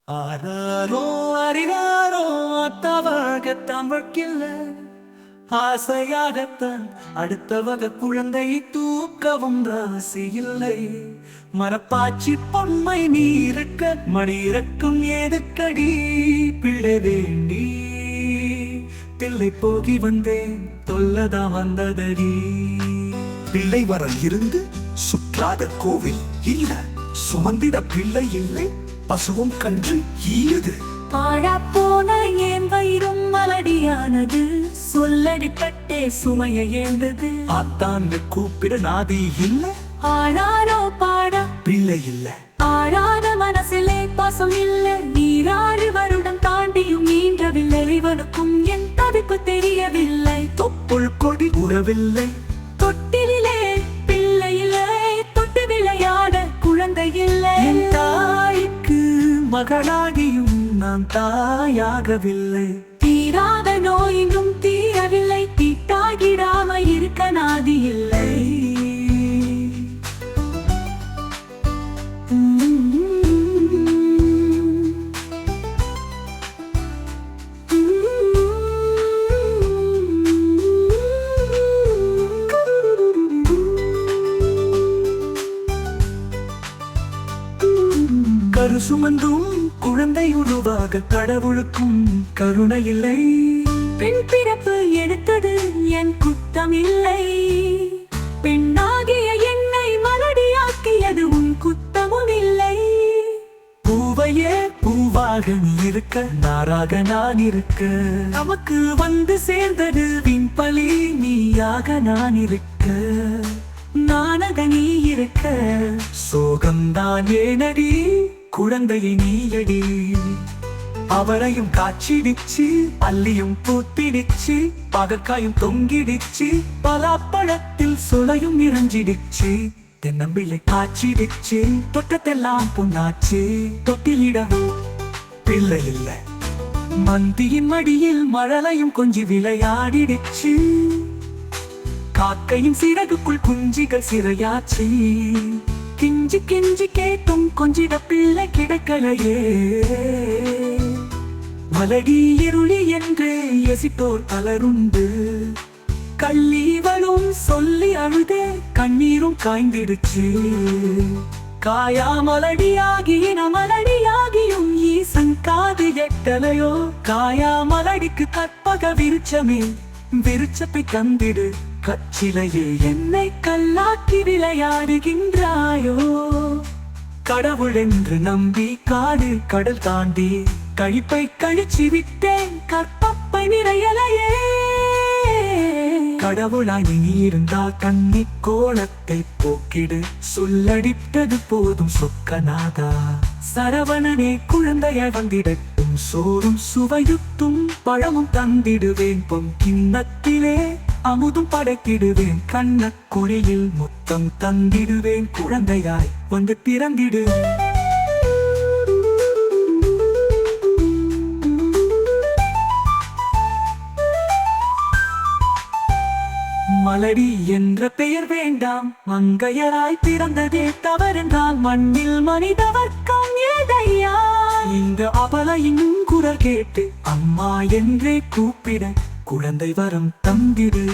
ஆராரோ அறிவாரோ அத்தவாகத்தான் வக்கில்ல ஆசையாகத்தான் அடுத்தவக குழந்தை தூக்கவும் ராசி இல்லை. மரப்பாச்சி பொம்மை நீ இருக்க மணி இறக்கும் ஏதுக்கடி பிள்ளை வேண்டி பிள்ளை போகி வந்தேன் தொல்லதா வந்ததடி. பிள்ளை வர இருந்து சுற்றாத கோவில் இல்ல, சுமந்திட பிள்ளை இல்லை, பசுவும் கன்று ஈயுது. பாழா போன என் வயிறும் மலடியானது, சொல்லடிப்பட்டே சுமைய ஏந்தது. ஆத்தான்னு கூப்பிட நாதி இல்ல, ஆனாரோ பாடா பிள்ளை இல்ல. ஆழாத மனசிலே பாசம் இல்ல, நீராறு வருடம் தாண்டியும் நீண்டவில்லை. இவனுக்கும் என் தவிப்பு தெரியவில்லை. தொப்புள் கொடி உறவில்லை, தொட்டிலே பிள்ளை இல்லை, தொட்டு விளையாட குழந்தை இல்லை. என் தாய்க்கு மகளாகியும் நான் தாயாகவில்லை. தீராத நோயினும் தீரவில்லை, தீட்டாகிடாம இருக்க நாதி இல்லை. கரு சுமந்தும் குழந்தை உருவாக கடவுளுக்கும் கருணை இல்லை. பெண் பிறப்பு எடுத்தது என் குத்தம் இல்லை, பெண்ணாகிய என்னை மலடியாக்கியது உன் குத்தமும் இல்லை. பூவையே பூவாக நீ இருக்க, நாராக நான் இருக்க, நமக்கு வந்து சேர்ந்தது விண்பலி நீயாக நான் இருக்க. நானக நீ இருக்க சோகம்தான் ஏனடி, குழந்தையை நீயடி. அவரையும் காய்ச்சிடிச்சு, அள்ளியும் பூத்திடிச்சு, பாகக்காயும் தொங்கிடிச்சு, பலாப்பழத்தில் சுளையும் இறஞ்சிடிச்சு. தென்னம்பிள்ளை காய்ச்சிடிச்சு, தொட்டத்தெல்லாம் புண்ணாச்சு. தொட்டிலிடவும் பிள்ளை இல்ல, மந்தியின் மடியில் மழலையும் கொஞ்சி விளையாடிடுச்சு. காக்கையின் சிறகுக்குள் குஞ்சிகள் சிறையாச்சு. கிஞ்சி கிஞ்சி கேட்டும் கொஞ்சிட பிள்ளை கிடைக்கலையே. மலடி இருளி என்று எசித்தோர் பலருண்டு, கள்ளீவளும் சொல்லி அழுதே கண்ணீரும் காய்ந்திடுச்சு. காயா மலடியாகின மலடியாகியும் ஈசன் காது எட்டலையோ. காயா மலடிக்கு கற்பக விருட்சமே விருட்சப்பை தந்திடு, கச்சிலையே என்னை கல்லாக்கி விளையாடுகின்றாயோ. கடவுள் என்று நம்பி காடு கடல் தாண்டி கழிப்பை கழிச்சு விட்டேன், கற்பப்பை நிறையலையே. கடவுளாய் நீ இருந்தால் கண்ணி கோலத்தை போக்கிடு, சொல்லடித்தது போதும் சொக்கநாதா. சரவணனே குழந்தைய வந்திடட்டும், சோறும் சுவையுத்தும் பழமும் தந்திடுவேன். பொன் கிண்ணத்திலே அமுதும் படைத்திடுவேன், கண்ண குழியில் முத்தம் தந்திடுவேன். குழந்தையாய் வந்து பிறந்திடு. மலடி என்ற பெயர் வேண்டாம், மங்கையராய் பிறந்ததே தவறென்றால் மண்ணில் மனிதவர்க்கம் ஏதையா. இந்த அபலையின் குரல் கேட்டு அம்மா என்றே கூப்பிட குழந்தை வரம் தந்திடு.